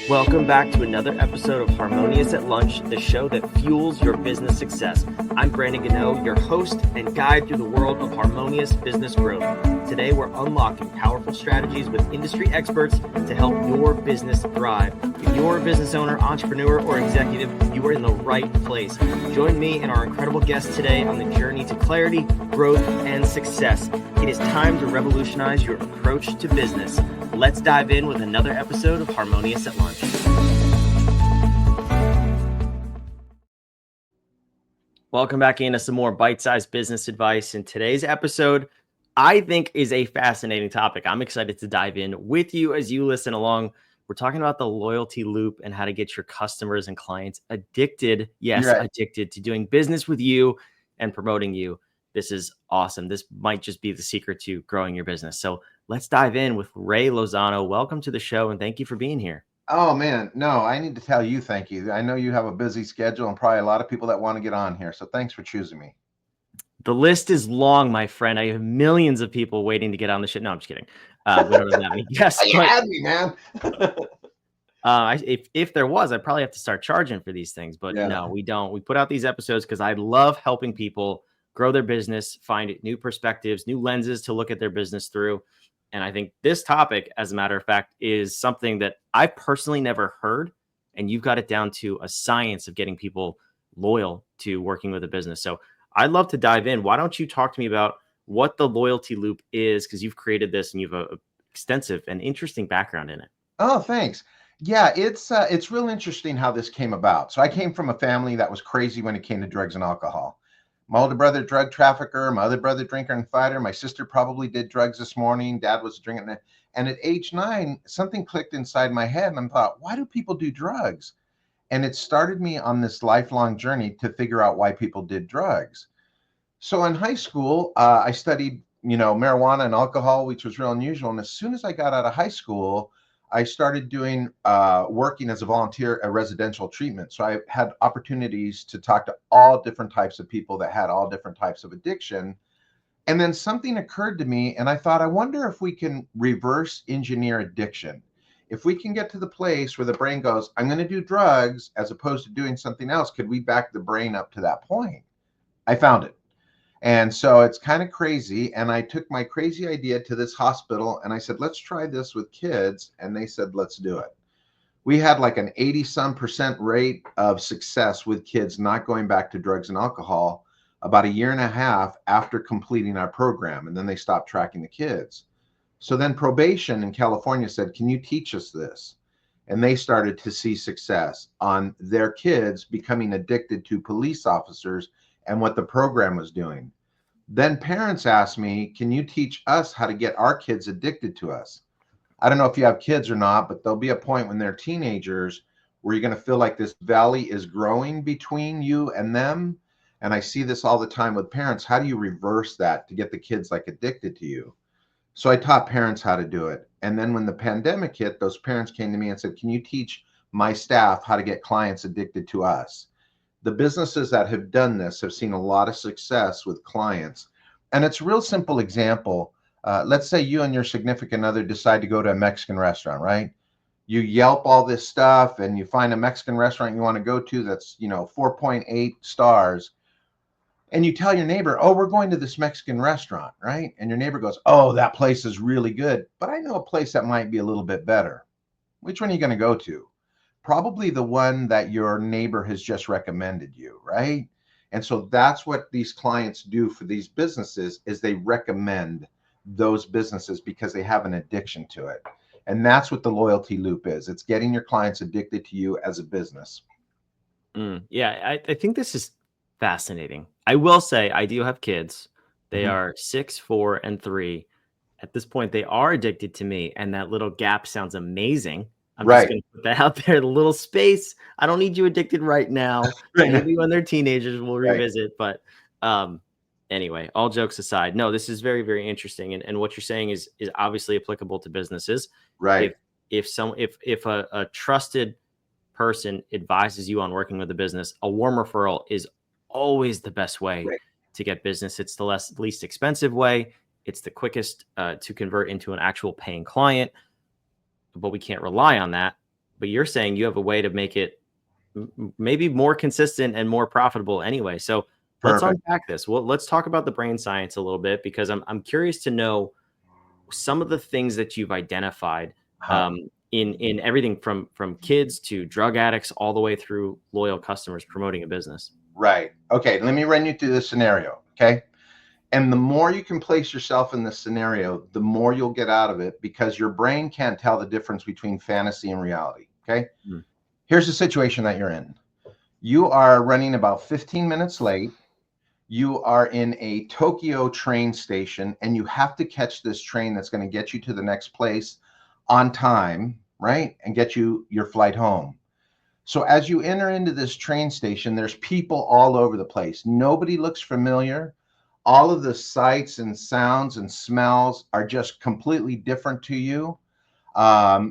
Welcome back to another episode of Harmonious at Lunch, the show that fuels your business success. I'm Brandon Gano, your host and guide through the world of harmonious business growth. Today, we're unlocking powerful strategies with industry experts to help your business thrive. If you're a business owner, entrepreneur, or executive, you are in the right place. Join me and our incredible guests today on the journey to clarity, growth, and success. It is time to revolutionize your approach to business. Let's dive in with another episode of Harmonious at Lunch. Welcome back into some more bite-sized business advice. And today's episode, I think, is a fascinating topic. I'm excited to dive in with you as you listen along. We're talking about the loyalty loop and how to get your customers and clients addicted, addicted to doing business with you and promoting you. This is awesome. This might just be the secret to growing your business. So let's dive in with Ray Lozano. Welcome to the show, and thank you for being here. Oh, man. No, I need to tell you thank you. I know you have a busy schedule and probably a lot of people that want to get on here. So thanks for choosing me. The list is long, my friend. I have millions of people waiting to get on the shit. No, I'm just kidding. We don't have that many guests. You had me, man. If there was, I'd probably have to start charging for these things. But no, we don't. We put out these episodes because I love helping people grow their business, find new perspectives, new lenses to look at their business through. And I think this topic, as a matter of fact, is something that I personally never heard. And you've got it down to a science of getting people loyal to working with a business. So I'd love to dive in. Why don't you talk to me about what the loyalty loop is? Because you've created this and you've an extensive and interesting background in it. Oh, thanks. Yeah, it's real interesting how this came about. So I came from a family that was crazy when it came to drugs and alcohol. My older brother, drug trafficker, my other brother, drinker and fighter. My sister probably did drugs this morning. Dad was drinking. And at age 9, something clicked inside my head. And I thought, why do people do drugs? And it started me on this lifelong journey to figure out why people did drugs. So in high school, I studied, marijuana and alcohol, which was real unusual. And as soon as I got out of high school, I started doing working as a volunteer at residential treatment. So I had opportunities to talk to all different types of people that had all different types of addiction. And then something occurred to me, and I thought, I wonder if we can reverse engineer addiction. If we can get to the place where the brain goes, I'm going to do drugs as opposed to doing something else, could we back the brain up to that point? I found it. And so it's kind of crazy. And I took my crazy idea to this hospital and I said, let's try this with kids. And they said, let's do it. We had like an 80% rate of success with kids not going back to drugs and alcohol about a year and a half after completing our program. And then they stopped tracking the kids. So then probation in California said, can you teach us this? And they started to see success on their kids becoming addicted to police officers and what the program was doing. Then parents asked me, can you teach us how to get our kids addicted to us? I don't know if you have kids or not, but there'll be a point when they're teenagers where you're going to feel like this valley is growing between you and them. And I see this all the time with parents. How do you reverse that to get the kids like addicted to you? So I taught parents how to do it. And then when the pandemic hit, those parents came to me and said, can you teach my staff how to get clients addicted to us? The businesses that have done this have seen a lot of success with clients. And it's a real simple example. Let's say you and your significant other decide to go to a Mexican restaurant, right? You Yelp all this stuff and you find a Mexican restaurant you want to go to that's, 4.8 stars. And you tell your neighbor, oh, we're going to this Mexican restaurant, right? And your neighbor goes, oh, that place is really good. But I know a place that might be a little bit better. Which one are you going to go to? Probably the one that your neighbor has just recommended you, right? And so that's what these clients do for these businesses is they recommend those businesses because they have an addiction to it. And that's what the loyalty loop is. It's getting your clients addicted to you as a business. Yeah, I think this is fascinating. I will say I do have kids. They are 6, 4, and 3. At this point, they are addicted to me. And that little gap sounds amazing. I'm just going to put that out there, the little space. I don't need you addicted right now. Maybe when they're teenagers, we'll revisit. But anyway, all jokes aside, no, this is very, very interesting. And what you're saying is obviously applicable to businesses. Right. If a trusted person advises you on working with a business, a warm referral is always the best way to get business. It's the least expensive way. It's the quickest to convert into an actual paying client. But we can't rely on that but you're saying you have a way to make it maybe more consistent and more profitable anyway. So let's Perfect. unpack this. Well, let's talk about the brain science a little bit, because I'm curious to know some of the things that you've identified, Huh. in everything from kids to drug addicts all the way through loyal customers promoting a business. Right. Okay. Let me run you through this scenario. Okay. And the more you can place yourself in this scenario, the more you'll get out of it, because your brain can't tell the difference between fantasy and reality. Okay. Mm. Here's the situation that you're in. You are running about 15 minutes late. You are in a Tokyo train station, and you have to catch this train that's going to get you to the next place on time, right? And get you your flight home. So as you enter into this train station, there's people all over the place. Nobody looks familiar. All of the sights and sounds and smells are just completely different to you.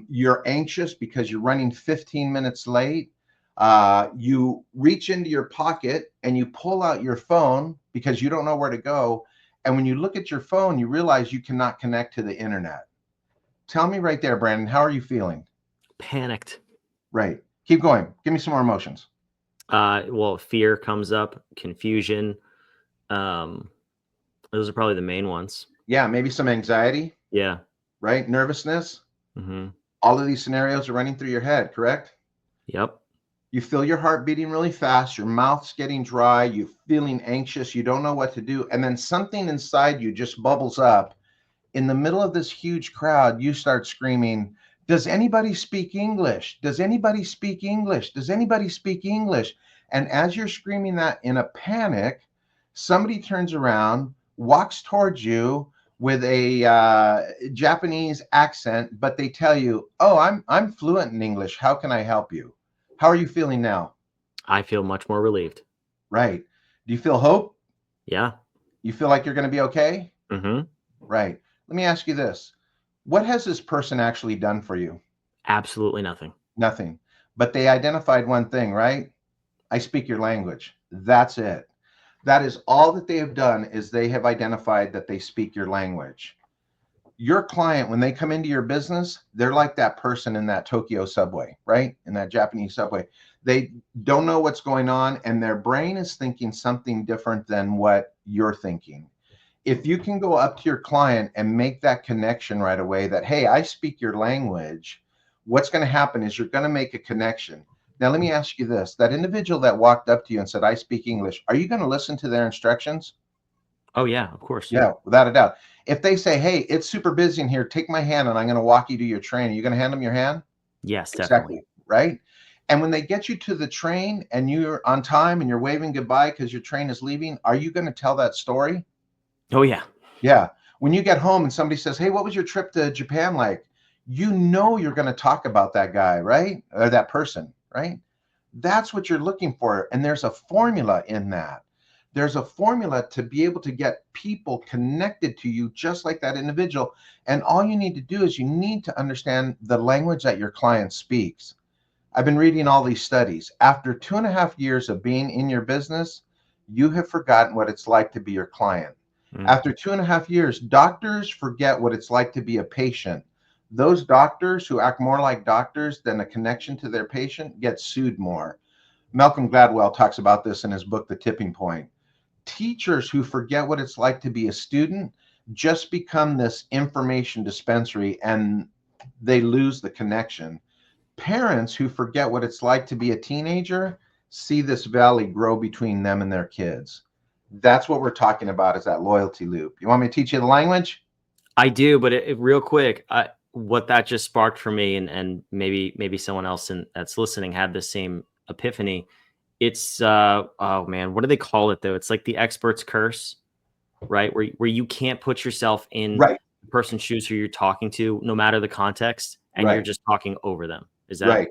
You're anxious because you're running 15 minutes late. You reach into your pocket and you pull out your phone because you don't know where to go. And when you look at your phone, you realize you cannot connect to the internet. Tell me right there, Brandon, how are you feeling? Panicked. Right. Keep going. Give me some more emotions. Well, fear comes up, confusion. Those are probably the main ones. Yeah, maybe some anxiety, Yeah. right? Nervousness. Mm-hmm. All of these scenarios are running through your head, correct? Yep. You feel your heart beating really fast, your mouth's getting dry, you're feeling anxious, you don't know what to do, and then something inside you just bubbles up. In the middle of this huge crowd, you start screaming, "Does anybody speak English? Does anybody speak English? Does anybody speak English?" And as you're screaming that in a panic, somebody turns around, walks towards you with a Japanese accent, but they tell you, "Oh, I'm fluent in English. How can I help you?" How are you feeling now? I feel much more relieved. Right. Do you feel hope? Yeah. You feel like you're going to be okay? Mm-hmm. Right. Let me ask you this. What has this person actually done for you? Absolutely nothing. Nothing. But they identified one thing, right? I speak your language. That's it. That is all that they have done, is they have identified that they speak your language. Your client, when they come into your business, they're like that person in that Tokyo subway, right? In that Japanese subway. They don't know what's going on, and their brain is thinking something different than what you're thinking. If you can go up to your client and make that connection right away that, hey, I speak your language, what's going to happen is you're going to make a connection. Now, let me ask you this. That individual that walked up to you and said, I speak English, are you going to listen to their instructions? Oh yeah, of course. Yeah, without a doubt. If they say, hey, it's super busy in here, take my hand and I'm going to walk you to your train, are you going to hand them your hand? Yes, definitely. Exactly, right? And when they get you to the train and you're on time and you're waving goodbye because your train is leaving, are you going to tell that story? Oh yeah. Yeah. When you get home and somebody says, hey, what was your trip to Japan like? You know you're going to talk about that guy, right? Or that person, right? That's what you're looking for. And there's a formula in that. There's a formula to be able to get people connected to you just like that individual. And all you need to do is you need to understand the language that your client speaks. I've been reading all these studies. After 2.5 years of being in your business, you have forgotten what it's like to be your client. Mm. After 2.5 years, doctors forget what it's like to be a patient. Those doctors who act more like doctors than a connection to their patient get sued more. Malcolm Gladwell talks about this in his book, The Tipping Point. Teachers who forget what it's like to be a student just become this information dispensary and they lose the connection. Parents who forget what it's like to be a teenager see this valley grow between them and their kids. That's what we're talking about, is that loyalty loop. You want me to teach you the language? I do, but real quick, what that just sparked for me, and maybe someone else that's listening had the same epiphany. It's oh man, what do they call it though? It's like the expert's curse, right? Where you can't put yourself in Right, the person's shoes who you're talking to, no matter the context, and you're right, just talking over them. Is that right.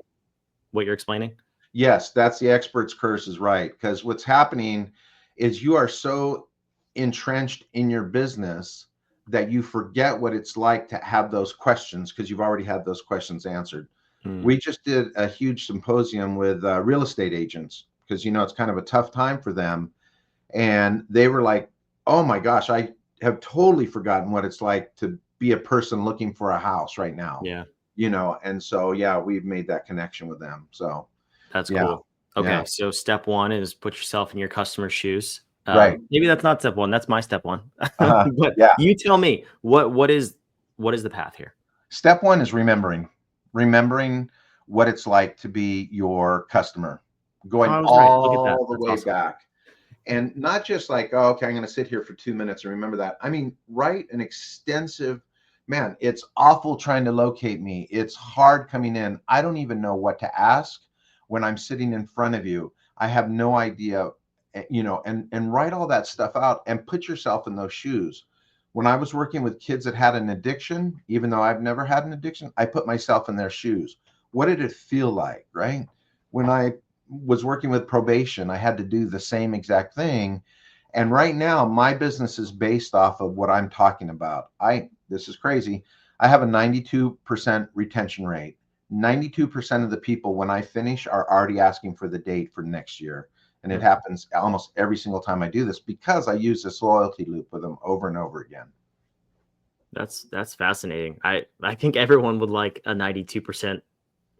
what you're explaining? Yes, that's the expert's curse, is right. Because what's happening is you are so entrenched in your business that you forget what it's like to have those questions because you've already had those questions answered. Mm. We just did a huge symposium with real estate agents because, it's kind of a tough time for them. And they were like, oh my gosh, I have totally forgotten what it's like to be a person looking for a house right now. Yeah. and so, yeah, we've made that connection with them. So, That's yeah, cool. yeah, Okay, so step one is put yourself in your customer's shoes. right. Maybe that's not step one. That's my step one. Uh-huh. But Yeah. you tell me what is the path here? Step one is remembering what it's like to be your customer, Oh, going I was right. Look at that. all the That's way awesome. back. And not just like, oh, okay, I'm going to sit here for 2 minutes and remember that. I mean, write an extensive, man, it's awful trying to locate me. It's hard coming in. I don't even know what to ask when I'm sitting in front of you. I have no idea, and write all that stuff out and put yourself in those shoes. When I was working with kids that had an addiction, even though I've never had an addiction, I put myself in their shoes. What did it feel like, right? When I was working with probation, I had to do the same exact thing. And right now, my business is based off of what I'm talking about. This is crazy. I have a 92% retention rate. 92% of the people, when I finish, are already asking for the date for next year. And it happens almost every single time I do this because I use this loyalty loop with them over and over again. That's fascinating. I think everyone would like a 92%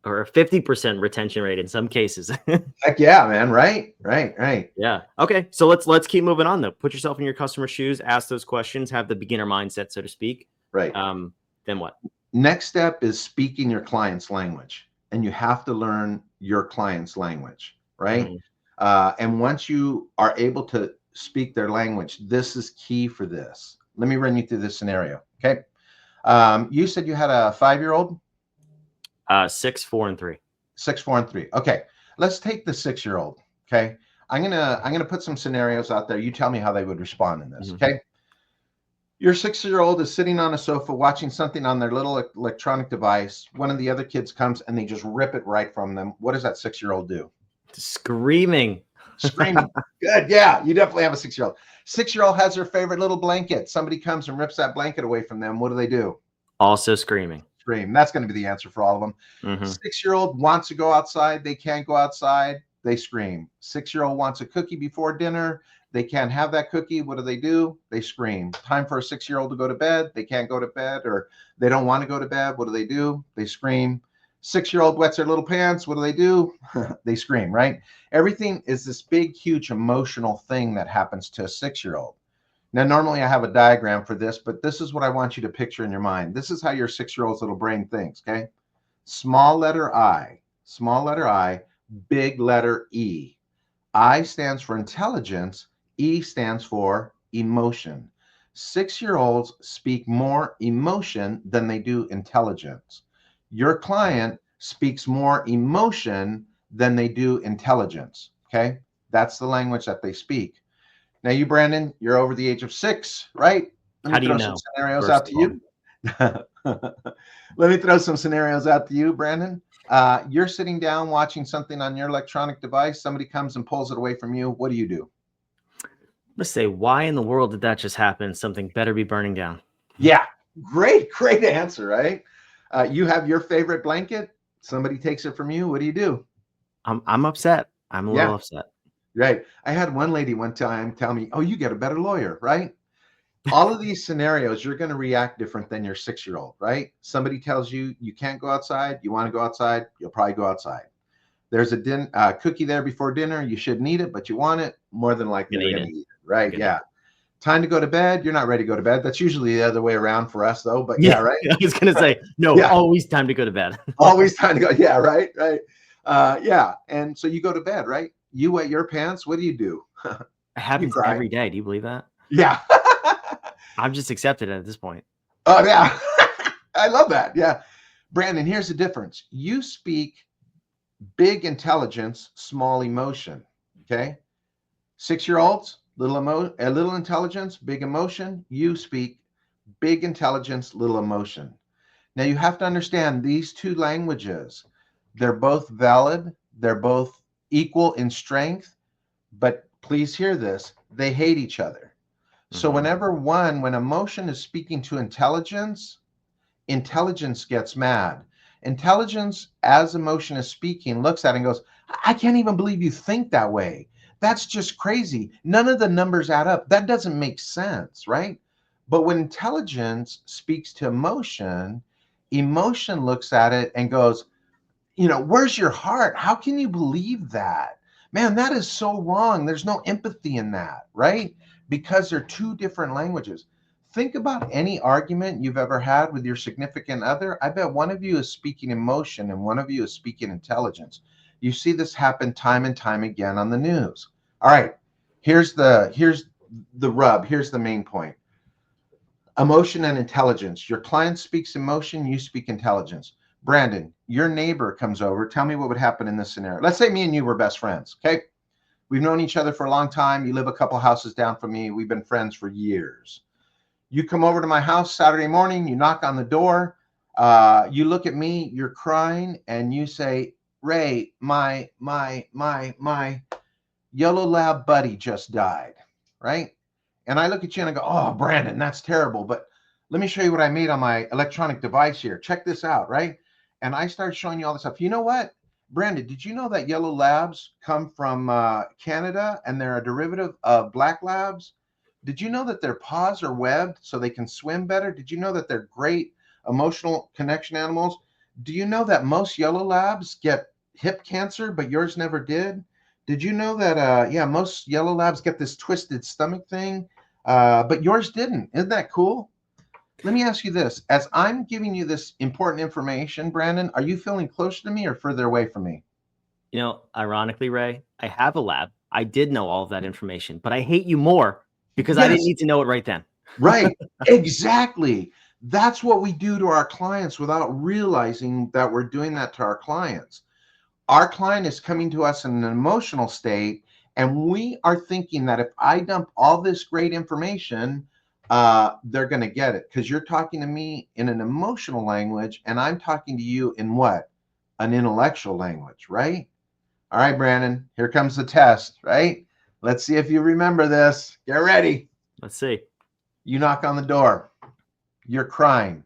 or a 50% retention rate in some cases. Heck yeah, man. Right. Yeah. Okay. So let's keep moving on though. Put yourself in your customer's shoes, ask those questions, have the beginner mindset, so to speak. Right. Then what? Next step is speaking your client's language, and you have to learn your client's language, right? Mhm. And once you are able to speak their language, this is key for this. Let me run you through this scenario. Okay. You said you had a 5-year-old? 6, 4, and 3. 6, 4, and 3. Okay. Let's take the 6-year-old. Okay. I'm gonna put some scenarios out there. You tell me how they would respond in this. Mhm. Okay. Your 6-year-old is sitting on a sofa watching something on their little electronic device. One of the other kids comes and they just rip it right from them. What does that 6-year-old do? Screaming. Screaming. Good. Yeah, you definitely have a 6-year-old. 6-year-old has their favorite little blanket. Somebody comes and rips that blanket away from them. What do? Also screaming. Scream. That's going to be the answer for all of them. Mhm. 6-year-old wants to go outside. They can't go outside. They scream. 6-year-old wants a cookie before dinner. They can't have that cookie. What do? They scream. Time for a 6-year-old to go to bed. They can't go to bed, or they don't want to go to bed. What do? They scream. 6-year-old wets their little pants. What do? They scream, right? Everything is this big, huge emotional thing that happens to a 6-year-old. Now, normally I have a diagram for this, but this is what I want you to picture in your mind. This is how your 6-year-old's little brain thinks, okay? Small letter I, big letter E. I stands for intelligence. E stands for emotion. 6-year-olds speak more emotion than they do intelligence. Your client speaks more emotion than they do intelligence. Okay. That's the language that they speak. Now, you, Brandon, you're over the age of 6, right? Let How me do you throw some know? scenarios First out of to all. you. Let me throw some scenarios out to you, Brandon. You're sitting down watching something on your electronic device. Somebody comes and pulls it away from you. What do? Let's say, why in the world did that just happen? Something better be burning down. Yeah, great answer, right? You have your favorite blanket. Somebody takes it from you. What do? I'm upset. I'm a Yeah, little upset. right. I had one lady one time tell me, "Oh, you get a better lawyer, right?" All of these scenarios, you're going to react different than your 6-year-old, right? Somebody tells you you can't go outside. You want to go outside. You'll probably go outside. There's a cookie there before dinner. You shouldn't eat it, but you want it. More than likely, Gonna you're eat going it. to eat it, right? Gonna eat Yeah. it. Time to go to bed. You're not ready to go to bed. That's usually the other way around for us, though. But yeah, Yeah, right. I was gonna say, no, Yeah, always time to go to bed. always time to go. Yeah, right. Yeah, and so you go to bed, right? You wet your pants. What do? It You happens cry. every day. Do you believe that? Yeah. I've just accepted it at this point. Oh yeah. I love that. Yeah. Brandon, here's the difference. You speak big intelligence, small emotion. Okay. 6-year-olds, a little intelligence, big emotion. You speak big intelligence, little emotion. Now you have to understand these two languages. They're both valid. They're both equal in strength, but please hear this. They hate each other. So Mhm. when emotion is speaking to intelligence, intelligence gets mad. Intelligence, as emotion is speaking, looks at it and goes, I can't even believe you think that way. That's just crazy. None of the numbers add up. That doesn't make sense, right? But when intelligence speaks to emotion, Emotion looks at it and goes, where's your heart? How can you believe that? Man, that is so wrong. There's no empathy in that, right? Because they're two different languages. Think about any argument you've ever had with your significant other. I bet one of you is speaking emotion and one of you is speaking intelligence. You see this happen time and time again on the news. All right, here's the rub. Here's the main point. Emotion and intelligence. Your client speaks emotion, you speak intelligence. Brandon, your neighbor comes over. Tell me what would happen in this scenario. Let's say me and you were best friends. Okay. We've known each other for a long time. You live a couple houses down from me. We've been friends for years. You come over to my house Saturday morning. You knock on the door. You look at me. You're crying, and you say, "Ray, my yellow lab buddy just died." Right? And I look at you and I go, "Oh, Brandon, that's terrible. But let me show you what I made on my electronic device here. Check this out." Right? And I start showing you all this stuff. You know what? Brandon, did you know that yellow labs come from Canada and they're a derivative of black labs? Did you know that their paws are webbed so they can swim better? Did you know that they're great emotional connection animals? Do you know that most yellow labs get hip cancer, but yours never did? Did you know that, most yellow labs get this twisted stomach thing, but yours didn't? Isn't that cool? Let me ask you this. As I'm giving you this important information, Brandon, are you feeling closer to me or further away from me? Ironically, Ray, I have a lab. I did know all of that information, but I hate you more because I didn't Yes, need to know it right then. right. Exactly. That's what we do to our clients without realizing that we're doing that to our clients. Our client is coming to us in an emotional state, and we are thinking that if I dump all this great information, they're going to get it, because you're talking to me in an emotional language and I'm talking to you in what? An intellectual language, right? All right, Brandon, here comes the test, right? Let's see if you remember this. Get ready. Let's see. You knock on the door. You're crying.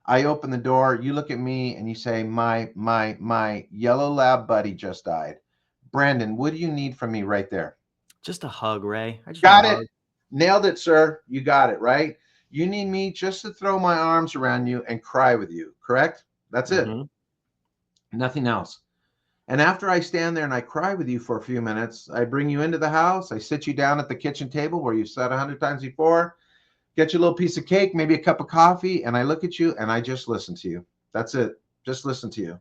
I open the door. You look at me and you say, my yellow lab buddy just died. Brandon, what do you need from me right there? Just a hug, Ray. I just Got want a it. hug. Nailed it, sir. You got it, right? You need me just to throw my arms around you and cry with you, correct? That's it. Mm-hmm. Nothing else. And after I stand there and I cry with you for a few minutes, I bring you into the house. I sit you down at the kitchen table where you've sat 100 times before, get you a little piece of cake, maybe a cup of coffee, and I look at you and I just listen to you. That's it. Just listen to you.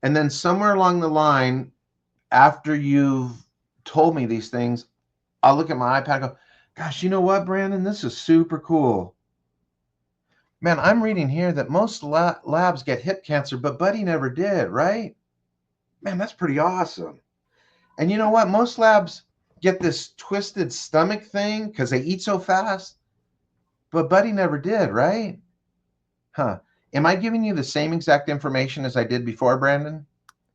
And then somewhere along the line, after you've told me these things, I'll look at my iPad and go, "Gosh, you know what, Brandon? This is super cool. Man, I'm reading here that most labs get hip cancer, but Buddy never did, right? Man, that's pretty awesome. And you know what? Most labs get this twisted stomach thing because they eat so fast, but Buddy never did, right? Huh. Am I giving you the same exact information as I did before, Brandon? Or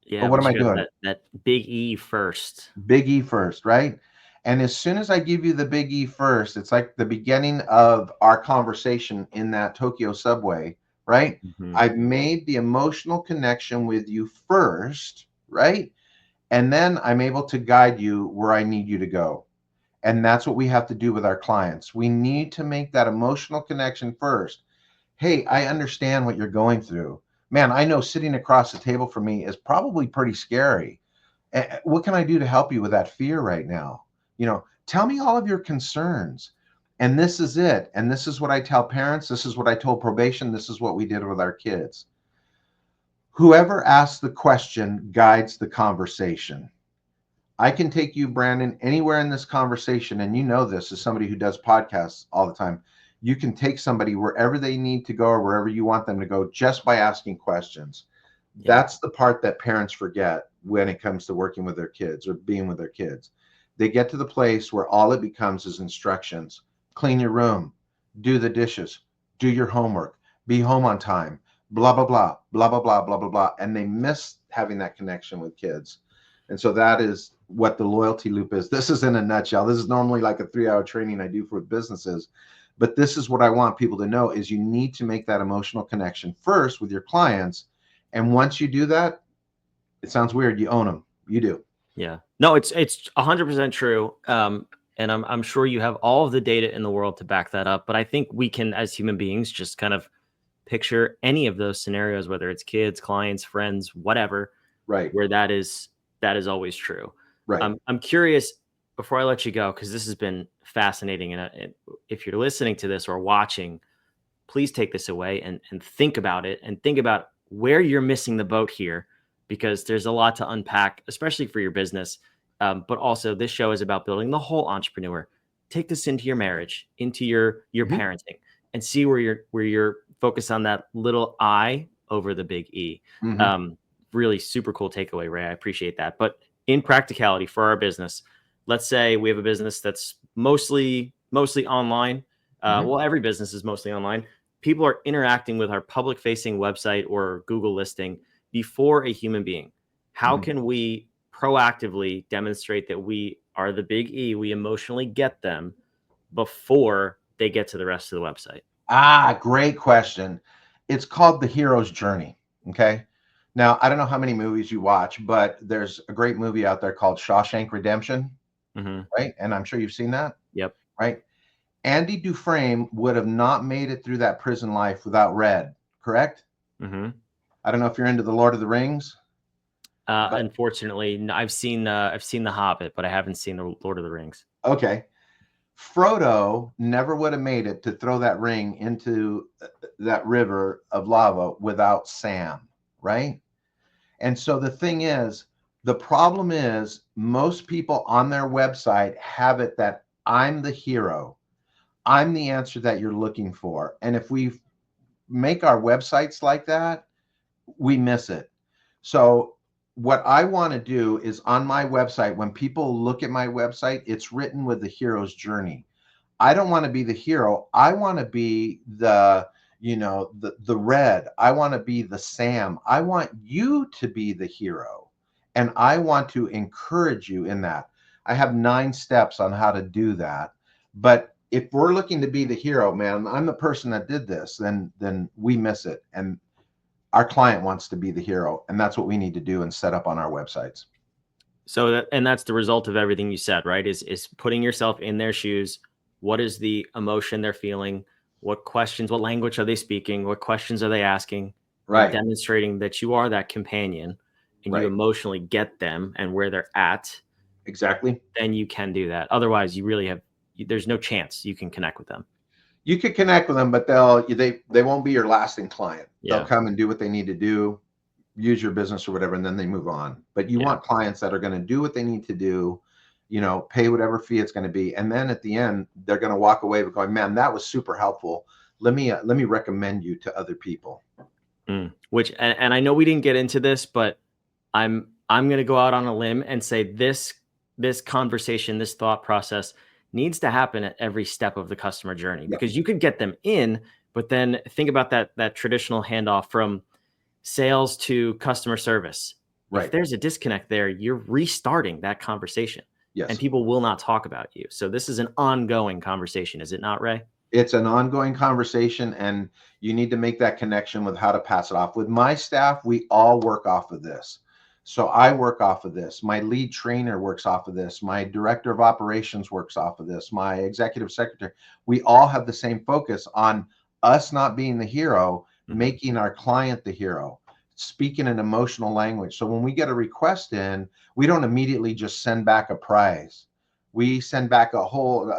Yeah, what but am I you got doing? that big E first. Big E first, right? And as soon as I give you the big E first, it's like the beginning of our conversation in that Tokyo subway, right? Mm-hmm. I've made the emotional connection with you first, right? And then I'm able to guide you where I need you to go. And that's what we have to do with our clients. We need to make that emotional connection first. Hey, I understand what you're going through. Man, I know sitting across the table from me is probably pretty scary. What can I do to help you with that fear right now? Tell me all of your concerns. And this is it. And this is what I tell parents. This is what I told probation. This is what we did with our kids. Whoever asks the question guides the conversation. I can take you, Brandon, anywhere in this conversation. And you know this as somebody who does podcasts all the time. You can take somebody wherever they need to go or wherever you want them to go just by asking questions. Yeah. That's the part that parents forget when it comes to working with their kids or being with their kids. They get to the place where all it becomes is instructions. Clean your room, do the dishes, do your homework, be home on time, blah, blah, blah, blah, blah, blah, blah, blah, blah. And they miss having that connection with kids. And so that is what the loyalty loop is. This is in a nutshell. This is normally like a 3-hour training I do for businesses. But this is what I want people to know is you need to make that emotional connection first with your clients. And once you do that, it sounds weird, you own them. You do. Yeah. No, it's 100% true. And I'm sure you have all of the data in the world to back that up. But I think we can, as human beings, just kind of picture any of those scenarios, whether it's kids, clients, friends, whatever, Right. where that is always true. Right. I'm curious, before I let you go, because this has been fascinating, and if you're listening to this or watching, please take this away and think about it, and think about where you're missing the boat here, because there's a lot to unpack, especially for your business. But also, this show is about building the whole entrepreneur. Take this into your marriage, into your Mhm. parenting, and see where you're focused on that little I over the big E. Mhm. Um, Really super cool takeaway, Ray. I appreciate that. But in practicality for our business, let's say we have a business that's mostly online. Mhm. Well, every business is mostly online. People are interacting with our public facing website or Google listing before a human being. How Mhm. can we proactively demonstrate that we are the big E, we emotionally get them before they get to the rest of the website? Great question. It's called The Hero's Journey. Okay. Now, I don't know how many movies you watch, but there's a great movie out there called Shawshank Redemption, Mm-hmm. right? And I'm sure you've seen that, Yep. right? Andy Dufresne would have not made it through that prison life without Red, correct? Mm-hmm. I don't know if you're into the Lord of the Rings, but Unfortunately, I've seen The Hobbit, but I haven't seen the Lord of the Rings. okay. Frodo never would have made it to throw that ring into that river of lava without Sam, right? And so the thing is, the problem is most people on their website have it that I'm the hero. I'm the answer that you're looking for. And if we make our websites like that, we miss it. So what I want to do is on my website, when people look at my website, it's written with the hero's journey. I don't want to be the hero. I want to be the Red. I want to be the Sam. I want you to be the hero. And I want to encourage you in that. I have 9 steps on how to do that. But if we're looking to be the hero, man, I'm the person that did this, then we miss it. And our client wants to be the hero, and that's what we need to do and set up on our websites. So that's the result of everything you said, right? Is putting yourself in their shoes. What is the emotion they're feeling? What questions, what language are they speaking? What questions are they asking? And Right. demonstrating that you are that companion and you Right. emotionally get them and where they're at, Exactly. then you can do that. Otherwise, there's no chance you can connect with them. You could connect with them, but they won't be your lasting client. They'll Yeah. come and do what they need to do, use your business or whatever, and then they move on. But you Yeah. want clients that are going to do what they need to do, pay whatever fee it's going to be, and then at the end they're going to walk away with going, "Man, that was super helpful. Let me recommend you to other people." Which, and I know we didn't get into this, but I'm going to go out on a limb and say this conversation, this thought process needs to happen at every step of the customer journey, Yeah. because you could get them in, but then think about that traditional handoff from sales to customer service. If Right. there's a disconnect there, you're restarting that conversation and Yes. people will not talk about you. So this is an ongoing conversation, is it not, Ray? It's an ongoing conversation, and you need to make that connection with how to pass it off. With my staff, we all work off of this. So I work off of this. My lead trainer works off of this. My director of operations works off of this. My executive secretary. We all have the same focus on us not being the hero, making our client the hero, speaking an emotional language. So when we get a request in, we don't immediately just send back a prize. We send back a whole,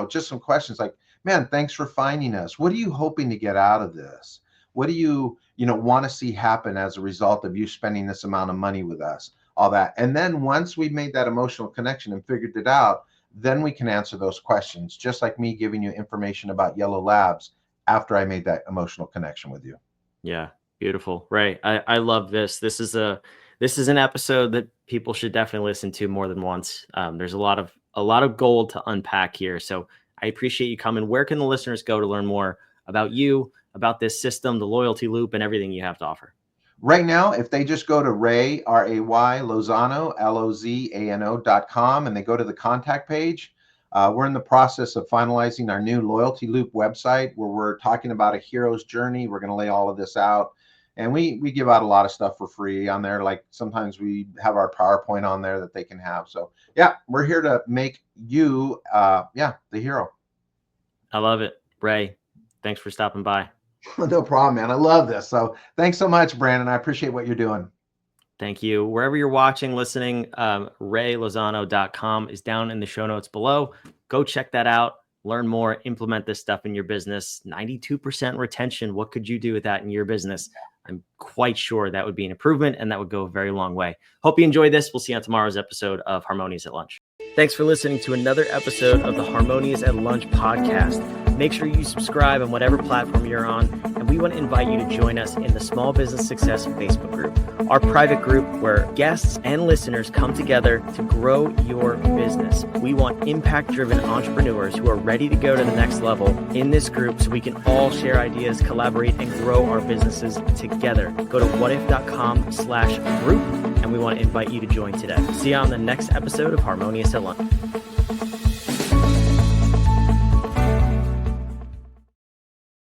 just some questions like, "Man, thanks for finding us. What are you hoping to get out of this? What do you want to see happen as a result of you spending this amount of money with us?" All that. And then once we've made that emotional connection and figured it out, then we can answer those questions, just like me giving you information about yellow labs after I made that emotional connection with you. Yeah, beautiful. Right. I love this. This is an episode that people should definitely listen to more than once. There's a lot of gold to unpack here. So I appreciate you coming. Where can the listeners go to learn more about you, about this system, the loyalty loop, and everything you have to offer? Right now, if they just go to Ray, Ray Lozano, Lozano.com, and they go to the contact page, we're in the process of finalizing our new loyalty loop website where we're talking about a hero's journey. We're going to lay all of this out. And we give out a lot of stuff for free on there. Like sometimes we have our PowerPoint on there that they can have. So yeah, we're here to make you, the hero. I love it. Ray, thanks for stopping by. No problem, man. I love this. So thanks so much, Brandon. I appreciate what you're doing. Thank you. Wherever you're watching, listening, raylozano.com is down in the show notes below. Go check that out. Learn more, implement this stuff in your business. 92% retention. What could you do with that in your business? I'm quite sure that would be an improvement, and that would go a very long way. Hope you enjoyed this. We'll see you on tomorrow's episode of Harmonious at Lunch. Thanks for listening to another episode of the Harmonious at Lunch podcast. Make sure you subscribe on whatever platform you're on, and we want to invite you to join us in the Small Business Success Facebook group, our private group where guests and listeners come together to grow your business. We want impact-driven entrepreneurs who are ready to go to the next level in this group so we can all share ideas, collaborate, and grow our businesses together. Go to whatif.com/group, and we want to invite you to join today. See you on the next episode of Harmonious at Lunch.